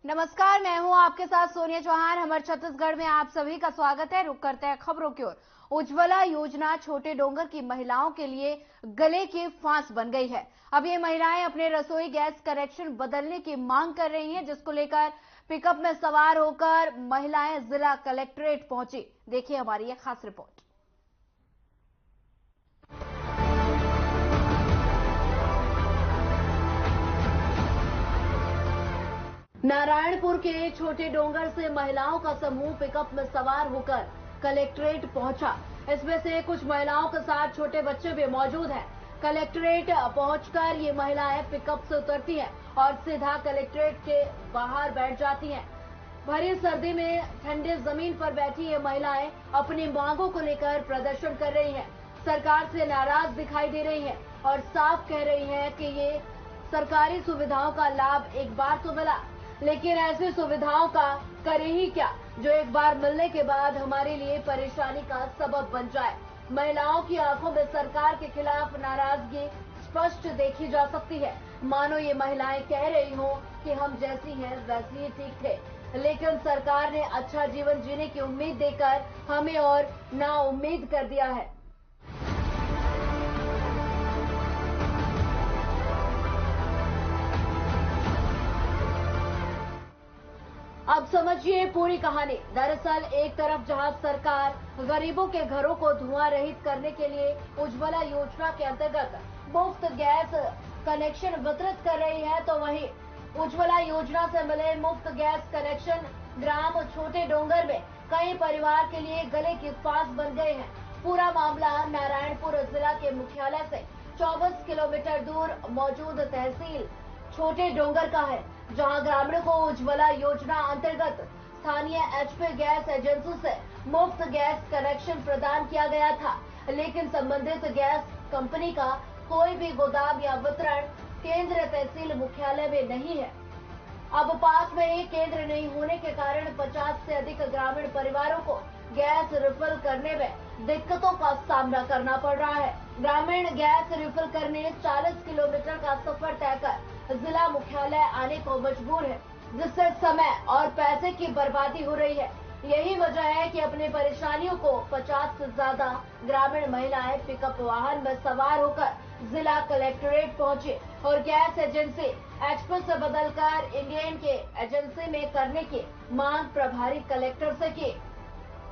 नमस्कार, मैं हूं आपके साथ सोनिया चौहान। हमारे छत्तीसगढ़ में आप सभी का स्वागत है। रुक करते हैं खबरों की ओर। उज्ज्वला योजना छोटे डोंगर की महिलाओं के लिए गले की फांस बन गई है। अब ये महिलाएं अपने रसोई गैस कनेक्शन बदलने की मांग कर रही हैं, जिसको लेकर पिकअप में सवार होकर महिलाएं जिला कलेक्ट्रेट पहुंची। देखिए हमारी ये खास रिपोर्ट। नारायणपुर के छोटे डोंगर से महिलाओं का समूह पिकअप में सवार होकर कलेक्ट्रेट पहुंचा। इसमें से कुछ महिलाओं के साथ छोटे बच्चे भी मौजूद हैं। कलेक्ट्रेट पहुंचकर ये महिलाएं पिकअप से उतरती हैं और सीधा कलेक्ट्रेट के बाहर बैठ जाती हैं। भरी सर्दी में ठंडे जमीन पर बैठी ये महिलाएं अपनी मांगों को लेकर प्रदर्शन कर रही हैं। सरकार से नाराज दिखाई दे रही हैं और साफ कह रही हैं कि ये सरकारी सुविधाओं का लाभ एक बार तो मिला, लेकिन ऐसी सुविधाओं का करें ही क्या जो एक बार मिलने के बाद हमारे लिए परेशानी का सबब बन जाए। महिलाओं की आंखों में सरकार के खिलाफ नाराजगी स्पष्ट देखी जा सकती है। मानो ये महिलाएं कह रही हो कि हम जैसी हैं वैसी ही ठीक थे, लेकिन सरकार ने अच्छा जीवन जीने की उम्मीद देकर हमें और नाउम्मीद कर दिया है। अब समझिए पूरी कहानी। दरअसल एक तरफ जहां सरकार गरीबों के घरों को धुआं रहित करने के लिए उज्ज्वला योजना के अंतर्गत मुफ्त गैस कनेक्शन वितरित कर रही है, तो वहीं उज्ज्वला योजना से मिले मुफ्त गैस कनेक्शन ग्राम छोटे डोंगर में कई परिवार के लिए गले की फांस बन गए हैं। पूरा मामला नारायणपुर जिला के मुख्यालय से 24 किलोमीटर दूर मौजूद तहसील छोटे डोंगर का है, जहां ग्रामीणों को उज्ज्वला योजना अंतर्गत स्थानीय एचपी गैस एजेंसी से मुफ्त गैस कनेक्शन प्रदान किया गया था, लेकिन संबंधित गैस कंपनी का कोई भी गोदाम या वितरण केंद्र तहसील मुख्यालय में नहीं है। अब पास में ही केंद्र नहीं होने के कारण 50 से अधिक ग्रामीण परिवारों को गैस रिफिल करने में दिक्कतों का सामना करना पड़ रहा है। ग्रामीण गैस रिफिल करने 40 किलोमीटर का सफर तय कर जिला मुख्यालय आने को मजबूर है, जिससे समय और पैसे की बर्बादी हो रही है। यही वजह है कि अपनी परेशानियों को 50 से ज्यादा ग्रामीण महिलाएं पिकअप वाहन में सवार होकर जिला कलेक्ट्रेट पहुंचे और गैस एजेंसी एचपी से बदलकर इंडियन के एजेंसी में करने की मांग प्रभारी कलेक्टर से की।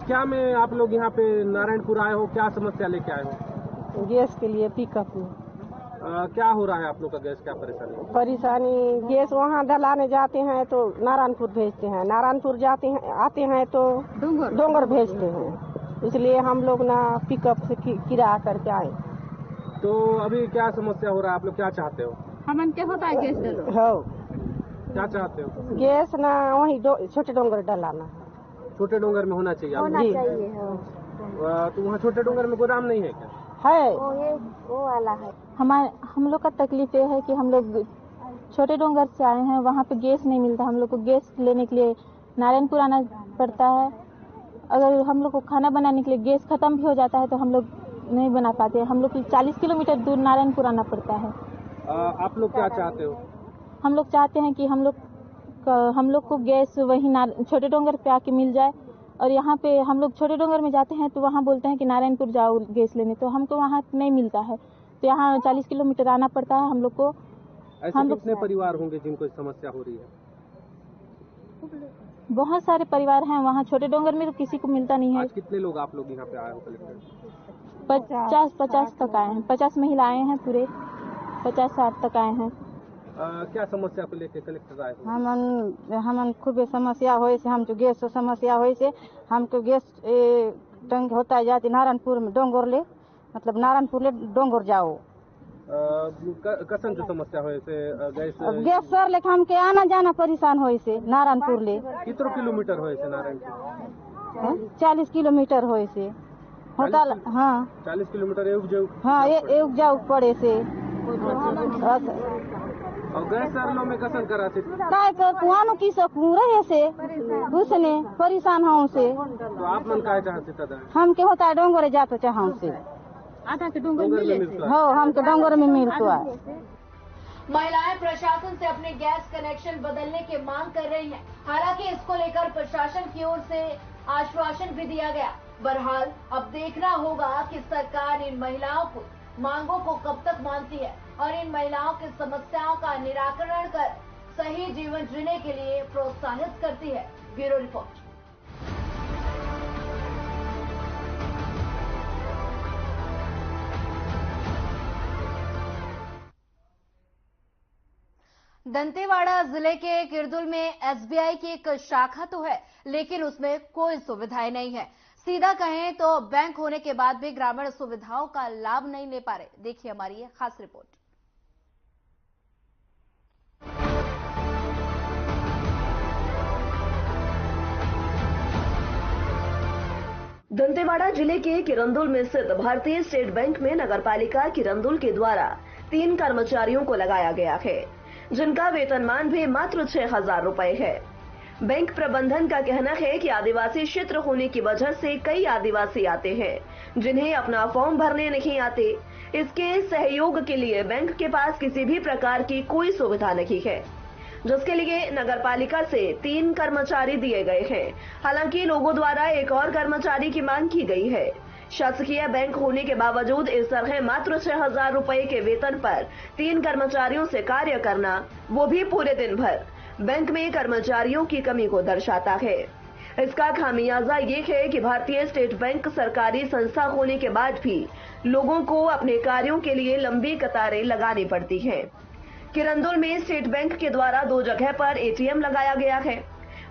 क्या मैं आप लोग यहाँ पे नारायणपुर आए हो, क्या समस्या लेके आए हो? गैस के लिए पिकअप में। क्या हो रहा है आप लोग का गैस, क्या परेशानी गैस वहाँ डलाने जाते हैं तो नारायणपुर भेजते हैं, नारायणपुर जाते हैं आते हैं तो डोंगर भेजते हैं, इसलिए हम लोग ना पिकअप से किराया करके आए। तो अभी क्या समस्या हो रहा है, आप लोग क्या चाहते हो? हम क्या होता है गैस डलो क्या चाहते हो? गैस ना वही छोटे डोंगर डलाना है। छोटे डोंगर में होना चाहिए तो वहाँ छोटे डोंगर में गोदाम नहीं है क्या? है, वो वाला है। हम लोग का तकलीफ ये है कि हम लोग छोटे डोंगर से आए हैं, वहाँ पे गैस नहीं मिलता। हम लोग को गैस लेने के लिए नारायणपुर आना पड़ता है। अगर हम लोग को खाना बनाने के लिए गैस खत्म भी हो जाता है तो हम लोग नहीं बना पाते। हम लोग को 40 किलोमीटर दूर नारायणपुर आना पड़ता है। आप लोग क्या चाहते हो? हम लोग चाहते हैं कि हम लोग को गैस वही छोटे डोंगर पे आके मिल जाए, और यहाँ पे हम लोग छोटे डोंगर में जाते हैं तो वहाँ बोलते हैं कि नारायणपुर जाओ गैस लेने, तो हमको वहाँ नहीं मिलता है, तो यहाँ 40 किलोमीटर आना पड़ता है हम लोग को। ऐसे कितने परिवार होंगे जिनको समस्या हो रही है? बहुत सारे परिवार हैं वहाँ छोटे डोंगर में, तो किसी को मिलता नहीं है। आज कितने लोग आप लोग यहाँ पे आए हो कलेक्टर? 50 तक आए हैं, 50 महिलाएं हैं, पूरे 50-60 तक आए हैं। क्या समस्या को लेकर कलेक्टर आए? हम खूब समस्या हो से, हम तो गैस समस्या हो से, हमको गैस टंग होता है जाती नारायणपुर में डोंगर ले, मतलब नारायणपुर ले डोंगर जाओ। कसन जो समस्या हो से गैस सर लेके हमके आना जाना परेशान हो से नारायणपुर ले। कितने किलोमीटर हो से नारायणपुर? 40 किलोमीटर हो से होता। हाँ 40 किलोमीटर एक जाऊ। हाँ एक जाऊ पड़े से। और गैस सरलो में कसन करा से काय कुआनो की सकूं रहे से उसने परेशान हूं से। तो आप मन काय चाहते था? हम के होता है डोंगर जातो चाहूं से, आधा के डोंगर में हो हम के डोंगर में मिलतो है। महिलाएं प्रशासन से अपने गैस कनेक्शन बदलने की मांग कर रही हैं। हालांकि इसको लेकर प्रशासन की ओर से आश्वासन भी दिया गया। बहरहाल अब देखना होगा कि सरकार इन महिलाओं को मांगों को कब तक मानती है और इन महिलाओं की समस्याओं का निराकरण कर सही जीवन जीने के लिए प्रोत्साहित करती है। Bureau report. दंतेवाड़ा जिले के किरदुल में एसबीआई की एक शाखा तो है, लेकिन उसमें कोई सुविधाएं नहीं है। सीधा कहें तो बैंक होने के बाद भी ग्रामीण सुविधाओं का लाभ नहीं ले पा रहे। देखिए हमारी ये खास रिपोर्ट। दंतेवाड़ा जिले के किरंदुल में स्थित भारतीय स्टेट बैंक में नगरपालिका किरंदुल के द्वारा 3 कर्मचारियों को लगाया गया है, जिनका वेतनमान भी मात्र 6,000 रुपए है। बैंक प्रबंधन का कहना है कि आदिवासी क्षेत्र होने की वजह से कई आदिवासी आते हैं, जिन्हें अपना फॉर्म भरने नहीं आते। इसके सहयोग के लिए बैंक के पास किसी भी प्रकार की कोई सुविधा नहीं है, जिसके लिए नगरपालिका से 3 कर्मचारी दिए गए हैं। हालांकि लोगों द्वारा एक और कर्मचारी की मांग की गई है। शासकीय बैंक होने के बावजूद इस तरह मात्र 6,000 रुपए के वेतन पर 3 कर्मचारियों से कार्य करना, वो भी पूरे दिन भर, बैंक में कर्मचारियों की कमी को दर्शाता है। इसका खामियाजा ये है कि भारतीय स्टेट बैंक सरकारी संस्था होने के बाद भी लोगों को अपने कार्यों के लिए लंबी कतारें लगानी पड़ती हैं। किरंदुल में स्टेट बैंक के द्वारा 2 जगह पर एटीएम लगाया गया है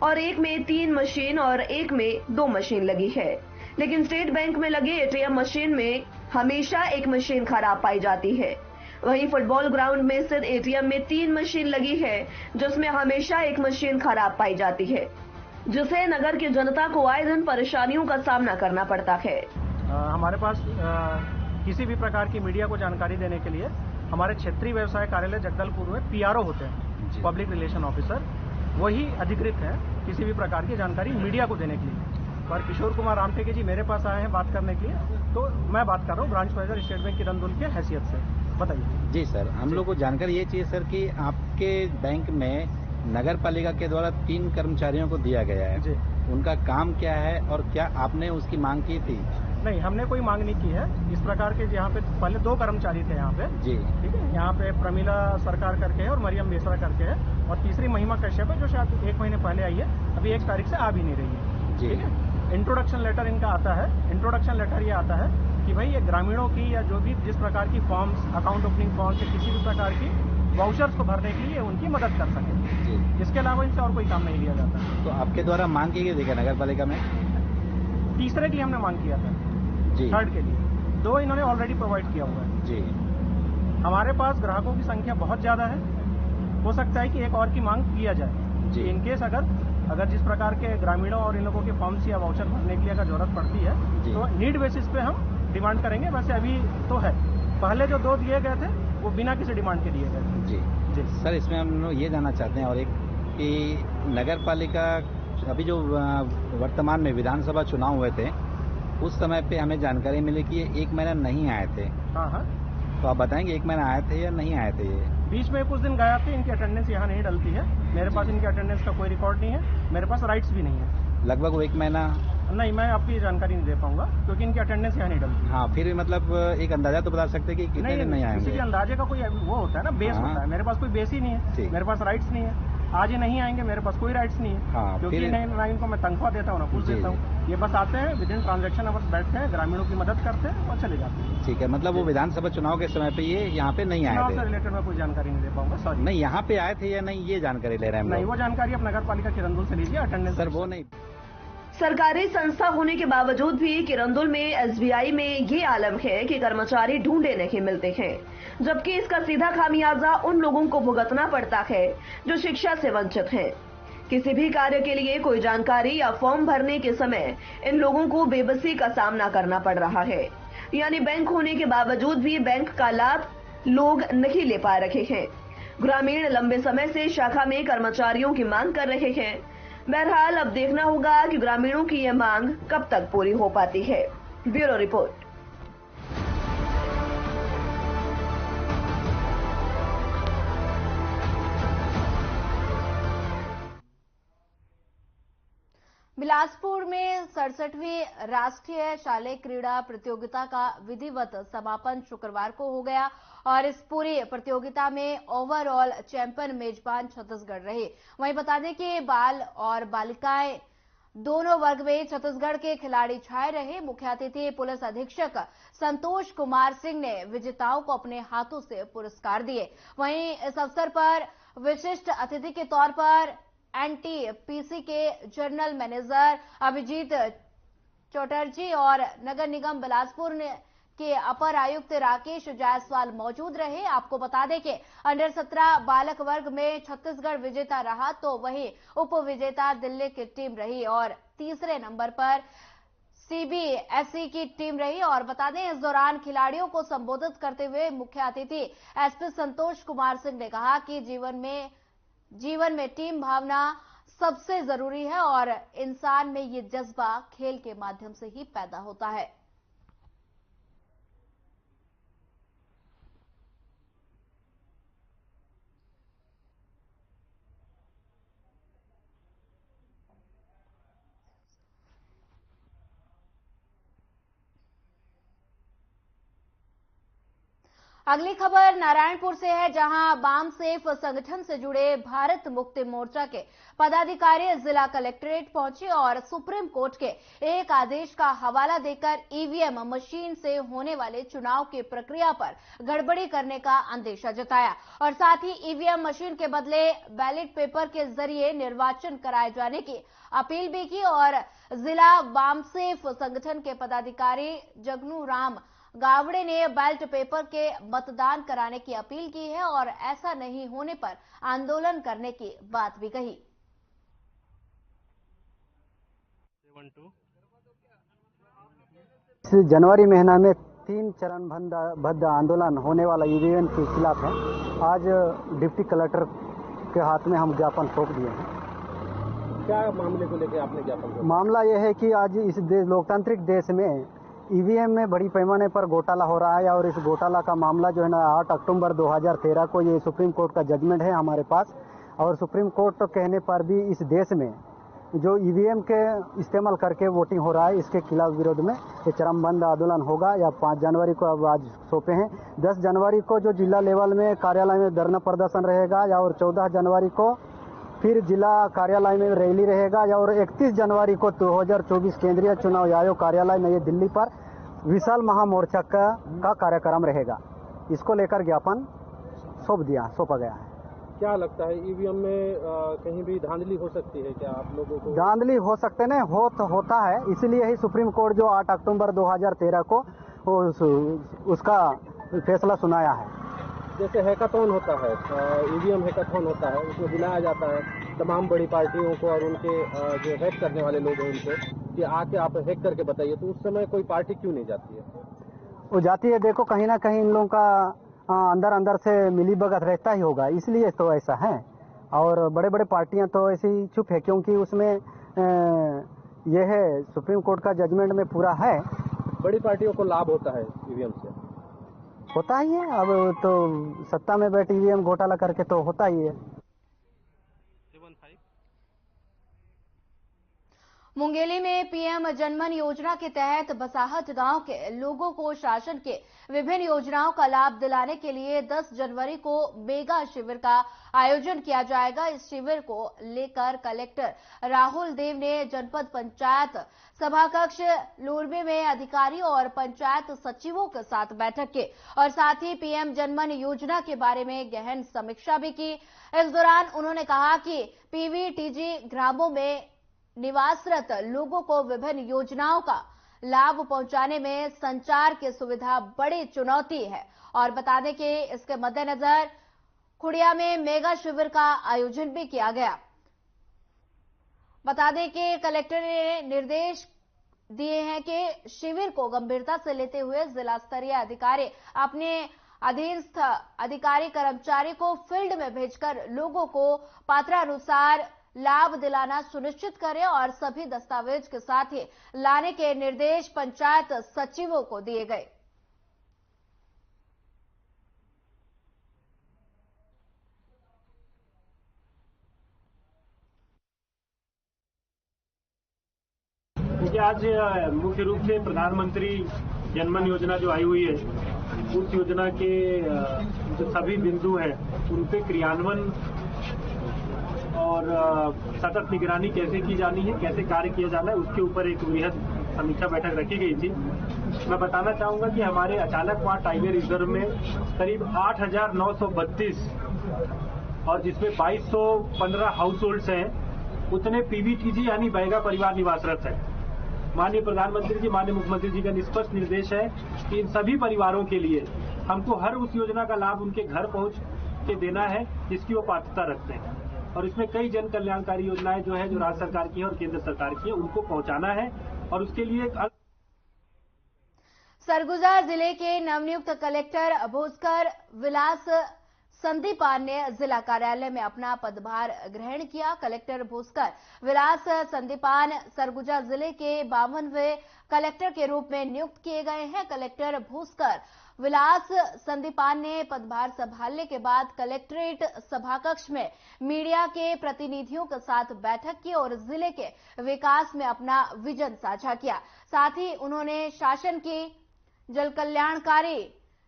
और एक में 3 मशीन और एक में 2 मशीन लगी है, लेकिन स्टेट बैंक में लगे एटीएम मशीन में हमेशा एक मशीन खराब पाई जाती है। वहीं फुटबॉल ग्राउंड में स्थित एटीएम में 3 मशीन लगी है, जिसमें हमेशा एक मशीन खराब पाई जाती है, जिससे नगर की जनता को आए दिन परेशानियों का सामना करना पड़ता है। हमारे पास किसी भी प्रकार की मीडिया को जानकारी देने के लिए हमारे क्षेत्रीय व्यवसाय कार्यालय जगदलपुर में पीआरओ होते हैं, पब्लिक रिलेशन ऑफिसर, वही अधिकृत है किसी भी प्रकार की जानकारी मीडिया को देने के लिए। पर किशोर कुमार रामटेके जी मेरे पास आए हैं बात करने के लिए, तो मैं बात कर रहा हूँ branch manager state bank Kirandul के हैसियत से। बताइए। जी सर, हम लोग को जानकारी ये चाहिए सर कि आपके बैंक में नगर पालिका के द्वारा 3 कर्मचारियों को दिया गया है जी। उनका काम क्या है और क्या आपने उसकी मांग की थी? नहीं, हमने कोई मांग नहीं की है। इस प्रकार के यहाँ पे पहले 2 कर्मचारी थे यहाँ पे जी, ठीक है। यहाँ पे प्रमिला सरकार करके है और मरियम बेसरा करके है, और तीसरी महिमा कश्यप है जो शायद 1 महीने पहले आई है, अभी 1 तारीख से आ भी नहीं रही है, ठीक है। इंट्रोडक्शन लेटर इनका आता है। इंट्रोडक्शन लेटर ये आता है कि भाई ये ग्रामीणों की या जो भी जिस प्रकार की फॉर्म्स, अकाउंट ओपनिंग फॉर्म्स या किसी भी प्रकार की वाउचर्स को भरने के लिए उनकी मदद कर सके। इसके अलावा इनसे और कोई काम नहीं लिया जाता। तो आपके द्वारा मांग की गई थी नगर पालिका में? तीसरे के लिए हमने मांग किया था जी, 3rd के लिए 2 इन्होंने ऑलरेडी प्रोवाइड किया हुआ है जी। हमारे पास ग्राहकों की संख्या बहुत ज्यादा है, हो सकता है कि एक और की मांग किया जाए जी। इनकेस अगर जिस प्रकार के ग्रामीणों और इन लोगों के फॉर्म्स या वाउचर भरने के लिए अगर जरूरत पड़ती है तो नीड बेसिस पे हम डिमांड करेंगे। वैसे अभी तो है, पहले जो 2 दिए गए थे वो बिना किसी डिमांड के दिए गए थे जी जी। सर, इसमें हम लोग ये जानना चाहते हैं और एक कि नगर पालिका अभी जो वर्तमान में विधानसभा चुनाव हुए थे उस समय पे हमें जानकारी मिली कि ये 1 महीना नहीं आए थे। हाँ, तो आप बताएंगे 1 महीना आए थे या नहीं आए थे? ये बीच में कुछ दिन गया थे, इनकी अटेंडेंस यहाँ नहीं डलती है। मेरे पास इनकी अटेंडेंस का कोई रिकॉर्ड नहीं है, मेरे पास राइट्स भी नहीं है। लगभग वो 1 महीना नहीं, मैं आपकी जानकारी नहीं दे पाऊंगा क्योंकि इनकी अटेंडेंस यहाँ नहीं डलती। हाँ, फिर भी मतलब एक अंदाजा तो बता सकते कि कितने दिन नहीं आए? किसी के अंदाजे का कोई वो होता है ना, बेस होता है। मेरे पास कोई बेस ही नहीं है, मेरे पास राइट्स नहीं है। आज ही नहीं आएंगे, मेरे पास कोई राइट्स नहीं है। हाँ, क्योंकि ना इनको मैं तनख्वाह देता हूँ ना कुछ देता हूँ। ये बस आते हैं, विदिन ट्रांजेक्शन अवर्स बैठते हैं, ग्रामीणों की मदद करते हैं और चले जाते हैं। ठीक है, मतलब वो विधानसभा चुनाव के समय पे ये यहाँ पे नहीं आए थे? से रिलेटेड मैं कोई जानकारी नहीं दे पाऊंगा, सॉरी। नहीं, यहाँ पे आए थे या नहीं ये जानकारी ले रहे हैं? नहीं, वो जानकारी आप नगर पालिका किरंदुल से लीजिए। अटेंडेंस सर वो नहीं। सरकारी संस्था होने के बावजूद भी किरंदुल में एसबीआई में ये आलम है कि कर्मचारी ढूंढे नहीं मिलते हैं, जबकि इसका सीधा खामियाजा उन लोगों को भुगतना पड़ता है जो शिक्षा से वंचित हैं। किसी भी कार्य के लिए कोई जानकारी या फॉर्म भरने के समय इन लोगों को बेबसी का सामना करना पड़ रहा है। यानी बैंक होने के बावजूद भी बैंक का लाभ लोग नहीं ले पा रहे हैं। ग्रामीण लंबे समय से शाखा में कर्मचारियों की मांग कर रहे हैं। बहरहाल अब देखना होगा कि ग्रामीणों की यह मांग कब तक पूरी हो पाती है। Bureau report. बिलासपुर में 67वीं राष्ट्रीय शालेय क्रीड़ा प्रतियोगिता का विधिवत समापन शुक्रवार को हो गया और इस पूरी प्रतियोगिता में ओवरऑल चैंपियन मेजबान छत्तीसगढ़ रही। वहीं बता दें कि बाल और बालिकाएं दोनों वर्ग में छत्तीसगढ़ के खिलाड़ी छाए रहे। मुख्य अतिथि पुलिस अधीक्षक संतोष कुमार सिंह ने विजेताओं को अपने हाथों से पुरस्कार दिए। वहीं इस अवसर पर विशिष्ट अतिथि के तौर पर एनटीपीसी के जनरल मैनेजर अभिजीत चौटर्जी और नगर निगम बिलासपुर के अपर आयुक्त राकेश जायसवाल मौजूद रहे। आपको बता दें कि अंडर 17 बालक वर्ग में छत्तीसगढ़ विजेता रहा, तो वहीं उप विजेता दिल्ली की टीम रही और तीसरे नंबर पर सीबीएसई की टीम रही। और बता दें, इस दौरान खिलाड़ियों को संबोधित करते हुए मुख्य अतिथि एसपी संतोष कुमार सिंह ने कहा कि जीवन में टीम भावना सबसे जरूरी है और इंसान में ये जज्बा खेल के माध्यम से ही पैदा होता है। अगली खबर नारायणपुर से है, जहां बामसेफ संगठन से जुड़े भारत मुक्ति मोर्चा के पदाधिकारी जिला कलेक्ट्रेट पहुंचे और सुप्रीम कोर्ट के एक आदेश का हवाला देकर ईवीएम मशीन से होने वाले चुनाव की प्रक्रिया पर गड़बड़ी करने का अंदेशा जताया और साथ ही ईवीएम मशीन के बदले बैलेट पेपर के जरिए निर्वाचन कराए जाने की अपील भी की। और जिला बामसेफ संगठन के पदाधिकारी जगनू राम गावड़े ने बैलेट पेपर के मतदान कराने की अपील की है और ऐसा नहीं होने पर आंदोलन करने की बात भी कही। इस जनवरी महीना में 3 चरणबद्ध आंदोलन होने वाला ईवीएम के खिलाफ है। आज डिप्टी कलेक्टर के हाथ में हम ज्ञापन सौंप दिए हैं। क्या मामले को लेकर आपने ज्ञापन? मामला यह है कि आज इस लोकतांत्रिक देश में ईवीएम में बड़ी पैमाने पर घोटाला हो रहा है और इस घोटाला का मामला जो है ना 8 अक्टूबर 2013 को ये सुप्रीम कोर्ट का जजमेंट है हमारे पास। और सुप्रीम कोर्ट तो कहने पर भी इस देश में जो ईवीएम के इस्तेमाल करके वोटिंग हो रहा है, इसके खिलाफ विरोध में ये चरणबद्ध आंदोलन होगा। या 5 जनवरी को अब आज सौंपे हैं। 10 जनवरी को जो जिला लेवल में कार्यालय में धरना प्रदर्शन रहेगा या और 14 जनवरी को फिर जिला कार्यालय में रैली रहेगा या और 31 जनवरी को 2024 केंद्रीय चुनाव आयोग कार्यालय नई दिल्ली पर विशाल महामोर्चा का कार्यक्रम रहेगा। इसको लेकर ज्ञापन सौंपा गया है। क्या लगता है ईवीएम में कहीं भी धांधली हो सकती है क्या आप लोगों को? धांधली हो सकते नहीं, होता है। इसीलिए ही सुप्रीम कोर्ट जो 8 अक्टूबर 2013 को उसका फैसला सुनाया है। जैसे हैकाथॉन होता है, ईवीएम हैकाथॉन होता है, उसमें बुलाया जाता है तमाम बड़ी पार्टियों को और उनके जो हैक करने वाले लोग हैं उनको कि आके आप हैक करके बताइए, तो उस समय कोई पार्टी क्यों नहीं जाती है? वो जाती है। देखो, कहीं ना कहीं इन लोगों का अंदर से मिली भगत रहता ही होगा, इसलिए तो ऐसा है। और बड़े बड़े पार्टियां तो ऐसी चुप है क्योंकि उसमें यह है सुप्रीम कोर्ट का जजमेंट में पूरा है। बड़ी पार्टियों को लाभ होता है ईवीएम से? होता ही है। अब तो सत्ता में बैठ ईवीएम घोटाला करके तो होता ही है। मुंगेली में पीएम जनमन योजना के तहत बसाहट गांव के लोगों को शासन के विभिन्न योजनाओं का लाभ दिलाने के लिए 10 जनवरी को मेगा शिविर का आयोजन किया जाएगा। इस शिविर को लेकर कलेक्टर राहुल देव ने जनपद पंचायत सभाकक्ष लूरबे में अधिकारियों और पंचायत सचिवों के साथ बैठक की और साथ ही पीएम जनमन योजना के बारे में गहन समीक्षा भी की। इस दौरान उन्होंने कहा कि पीवीटीजी ग्रामों में निवासरत लोगों को विभिन्न योजनाओं का लाभ पहुंचाने में संचार की सुविधा बड़ी चुनौती है और बता दें कि इसके मद्देनजर खुड़िया में मेगा शिविर का आयोजन भी किया गया। बता दें कि कलेक्टर ने निर्देश दिए हैं कि शिविर को गंभीरता से लेते हुए जिला स्तरीय अधिकारी अपने अधीनस्थ अधिकारी कर्मचारी को फील्ड में भेजकर लोगों को पात्रानुसार लाभ दिलाना सुनिश्चित करें और सभी दस्तावेज के साथ ही लाने के निर्देश पंचायत सचिवों को दिए गए। देखिए, आज मुख्य रूप से प्रधानमंत्री जनमन योजना जो आई हुई है, उस योजना के जो सभी बिंदु हैं उन पे क्रियान्वयन और सतत निगरानी कैसे की जानी है, कैसे कार्य किया जाना है, उसके ऊपर एक वृहद समीक्षा बैठक रखी गई थी। मैं बताना चाहूंगा कि हमारे अचानक वहां टाइगर रिजर्व में करीब 8,932 और जिसमें 2,215 हाउस होल्ड्स हैं, उतने पीवीटीजी यानी बैगा परिवार निवासरत है। माननीय प्रधानमंत्री जी, माननीय मुख्यमंत्री जी का स्पष्ट निर्देश है कि इन सभी परिवारों के लिए हमको हर उस योजना का लाभ उनके घर पहुंच के देना है जिसकी वो पात्रता रखते हैं। और इसमें कई जन कल्याणकारी योजनाएं जो है, जो राज्य सरकार की है और केंद्र सरकार की है, उनको पहुंचाना है। और उसके लिए सरगुजा जिले के नवनियुक्त कलेक्टर भोसकर विलास संदीपान ने जिला कार्यालय में अपना पदभार ग्रहण किया। कलेक्टर भोसकर विलास संदीपान सरगुजा जिले के 52वें कलेक्टर के रूप में नियुक्त किए गए हैं। कलेक्टर भोसकर विलास संदीपान ने पदभार संभालने के बाद कलेक्ट्रेट सभाकक्ष में मीडिया के प्रतिनिधियों के साथ बैठक की और जिले के विकास में अपना विजन साझा किया। साथ ही उन्होंने शासन की जल कल्याणकारी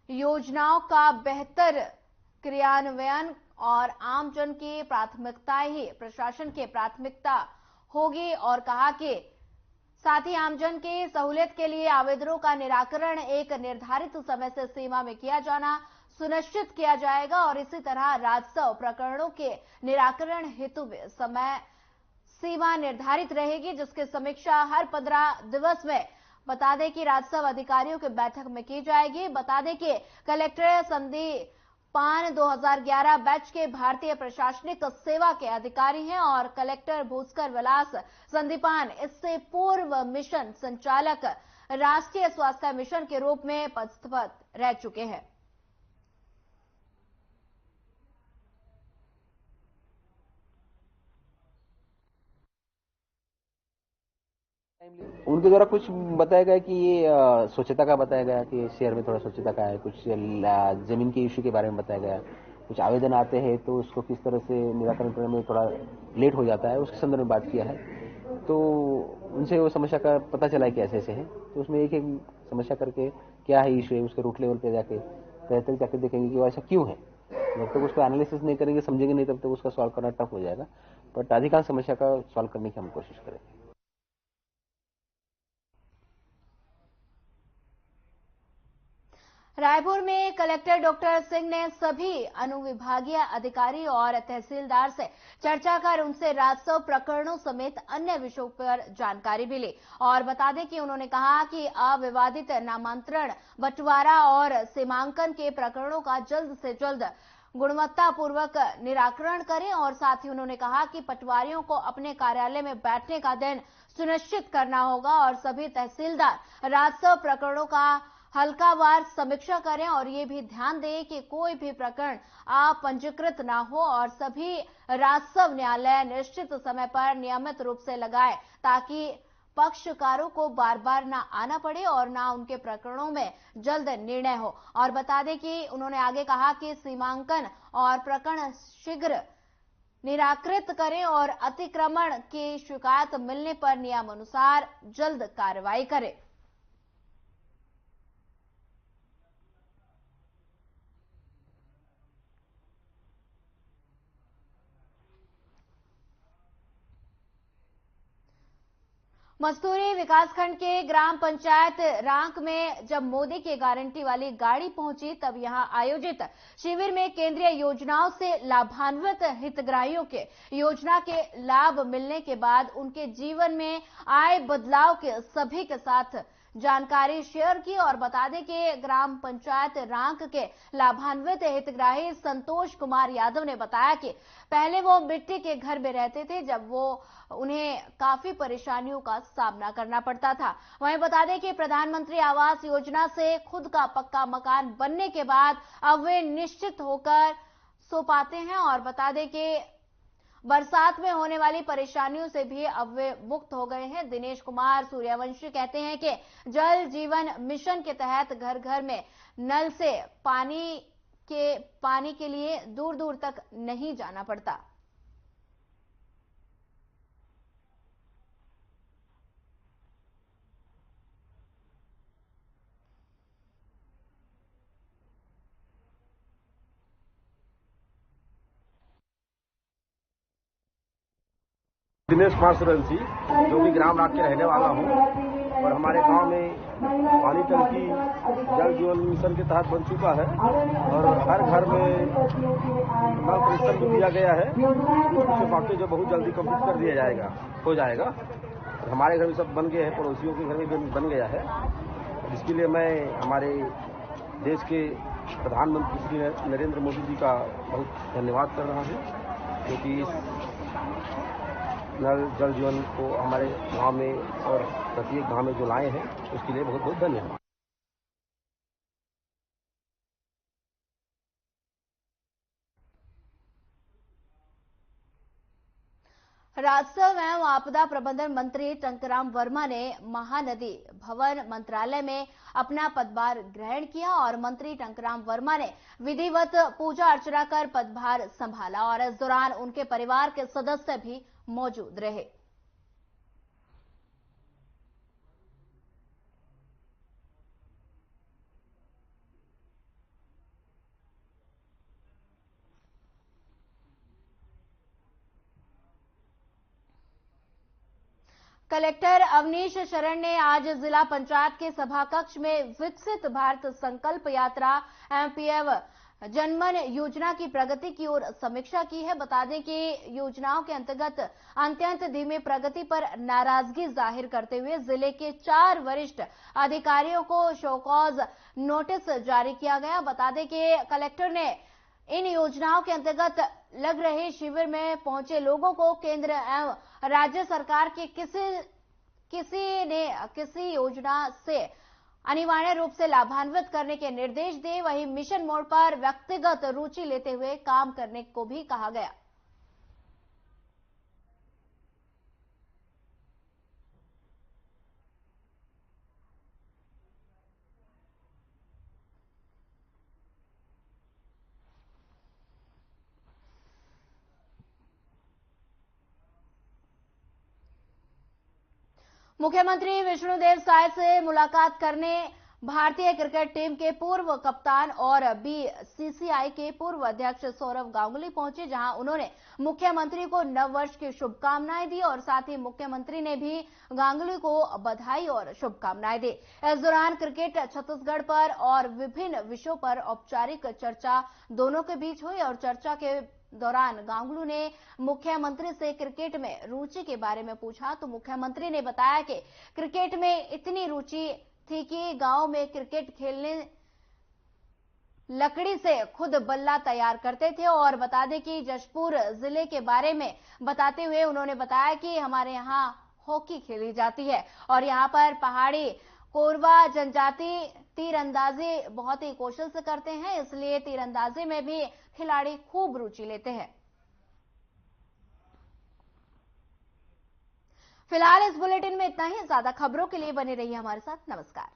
योजनाओं का बेहतर क्रियान्वयन और आमजन की प्राथमिकताएं ही प्रशासन की प्राथमिकता होगी और कहा कि साथ ही आमजन की सहूलियत के लिए आवेदनों का निराकरण एक निर्धारित समय से सीमा में किया जाना सुनिश्चित किया जाएगा और इसी तरह राजस्व प्रकरणों के निराकरण हेतु समय सीमा निर्धारित रहेगी, जिसकी समीक्षा हर 15 दिवस में बता दें कि राजस्व अधिकारियों की बैठक में की जाएगी। बता दें कि कलेक्टर संदीपान 2011 बैच के भारतीय प्रशासनिक सेवा के अधिकारी हैं और कलेक्टर भोसकर विलास संदीपान इससे पूर्व मिशन संचालक राष्ट्रीय स्वास्थ्य मिशन के रूप में पदस्थ रह चुके हैं। उनके द्वारा कुछ बताया गया कि ये स्वच्छता का बताया गया कि शहर में थोड़ा स्वच्छता का है, कुछ जमीन के इश्यू के बारे में बताया गया, कुछ आवेदन आते हैं तो उसको किस तरह से निराकरण करने में थोड़ा लेट हो जाता है, उसके संदर्भ में बात किया है। तो उनसे वो समस्या का पता चला है कि ऐसे ऐसे है, तो उसमें एक एक समस्या करके क्या है इश्यू है, उसके रूट लेवल पे जाके तहत जाके देखेंगे कि वो ऐसा क्यों है। जब तक उसको एनालिसिस नहीं करेंगे, समझेंगे नहीं, तब तक उसका सॉल्व करना टफ हो जाएगा। बट अधिकांश समस्या का सॉल्व करने की हम कोशिश करेंगे। रायपुर में कलेक्टर डॉक्टर सिंह ने सभी अनुविभागीय अधिकारी और तहसीलदार से चर्चा कर उनसे राजस्व प्रकरणों समेत अन्य विषयों पर जानकारी भी ली और बता दें कि उन्होंने कहा कि अविवादित नामांतरण, बंटवारा और सीमांकन के प्रकरणों का जल्द से जल्द गुणवत्तापूर्वक निराकरण करें और साथ ही उन्होंने कहा कि पटवारियों को अपने कार्यालय में बैठने का दिन सुनिश्चित करना होगा और सभी तहसीलदार राजस्व प्रकरणों का हल्कावार समीक्षा करें और ये भी ध्यान दें कि कोई भी प्रकरण अपंजीकृत ना हो और सभी राजस्व न्यायालय निश्चित समय पर नियमित रूप से लगाए ताकि पक्षकारों को बार बार ना आना पड़े और ना उनके प्रकरणों में जल्द निर्णय हो। और बता दें कि उन्होंने आगे कहा कि सीमांकन और प्रकरण शीघ्र निराकृत करें और अतिक्रमण की शिकायत मिलने पर नियमानुसार जल्द कार्रवाई करें। मस्तूरी विकासखंड के ग्राम पंचायत रांक में जब मोदी की गारंटी वाली गाड़ी पहुंची तब यहां आयोजित शिविर में केंद्रीय योजनाओं से लाभान्वित हितग्राहियों के योजना के लाभ मिलने के बाद उनके जीवन में आए बदलाव के सभी के साथ जानकारी शेयर की और बता दें कि ग्राम पंचायत रांक के लाभान्वित हितग्राही संतोष कुमार यादव ने बताया कि पहले वो मिट्टी के घर में रहते थे, जब वो उन्हें काफी परेशानियों का सामना करना पड़ता था। वहीं बता दें कि प्रधानमंत्री आवास योजना से खुद का पक्का मकान बनने के बाद अब वे निश्चित होकर सो पाते हैं और बता दें कि बरसात में होने वाली परेशानियों से भी अब वे मुक्त हो गए हैं। दिनेश कुमार सूर्यवंशी कहते हैं कि जल जीवन मिशन के तहत घर घर में नल से पानी के लिए दूर दूर तक नहीं जाना पड़ता। दिनेश कुमार सूर्यवंशी, जो कि ग्राम राग के रहने वाला हूँ और हमारे गांव में पानी टंकी जल जीवन मिशन के तहत बन चुका है और हर घर में नल कनेक्शन भी दिया गया है। कुछ बाकी जो बहुत जल्दी कंप्लीट कर दिया जाएगा, हो जाएगा। हमारे घर में सब बन गए हैं, पड़ोसियों के घर में भी बन गया है। इसके लिए मैं हमारे देश के प्रधानमंत्री श्री नरेंद्र मोदी जी का बहुत धन्यवाद कर रहा हूँ, क्योंकि नल जल जीवन को हमारे गांव में और प्रत्येक गांव में जो लाए हैं, उसके लिए बहुत बहुत धन्यवाद। राजस्व एवं आपदा प्रबंधन मंत्री टंकराम वर्मा ने महानदी भवन मंत्रालय में अपना पदभार ग्रहण किया और मंत्री टंकराम वर्मा ने विधिवत पूजा अर्चना कर पदभार संभाला और इस दौरान उनके परिवार के सदस्य भी मौजूद रहे। कलेक्टर अवनीश शरण ने आज जिला पंचायत के सभा कक्ष में विकसित भारत संकल्प यात्रा एमपीएव जनमन योजना की प्रगति की ओर समीक्षा की है। बता दें कि योजनाओं के अंतर्गत अत्यंत धीमी प्रगति पर नाराजगी जाहिर करते हुए जिले के 4 वरिष्ठ अधिकारियों को शोकॉज नोटिस जारी किया गया। बता दें कि कलेक्टर ने इन योजनाओं के अंतर्गत लग रहे शिविर में पहुंचे लोगों को केंद्र एवं राज्य सरकार के किसी योजना से अनिवार्य रूप से लाभान्वित करने के निर्देश दिए। वहीं मिशन मोड पर व्यक्तिगत रुचि लेते हुए काम करने को भी कहा गया। मुख्यमंत्री विष्णुदेव साय से मुलाकात करने भारतीय क्रिकेट टीम के पूर्व कप्तान और बीसीसीआई के पूर्व अध्यक्ष सौरव गांगुली पहुंचे, जहां उन्होंने मुख्यमंत्री को नववर्ष की शुभकामनाएं दी और साथ ही मुख्यमंत्री ने भी गांगुली को बधाई और शुभकामनाएं दी। इस दौरान क्रिकेट छत्तीसगढ़ पर और विभिन्न विषयों पर औपचारिक चर्चा दोनों के बीच हुई और चर्चा के दौरान गांगुली ने मुख्यमंत्री से क्रिकेट में रुचि के बारे में पूछा तो मुख्यमंत्री ने बताया कि क्रिकेट में इतनी रुचि थी कि गांव में क्रिकेट खेलने लकड़ी से खुद बल्ला तैयार करते थे। और बता दें कि जशपुर जिले के बारे में बताते हुए उन्होंने बताया कि हमारे यहाँ हॉकी खेली जाती है और यहाँ पर पहाड़ी कोरवा जनजाति तीरंदाजी बहुत ही कौशल से करते हैं, इसलिए तीरंदाजी में भी खिलाड़ी खूब रुचि लेते हैं। फिलहाल इस बुलेटिन में इतना ही। ज्यादा खबरों के लिए बने रहिए हमारे साथ। नमस्कार।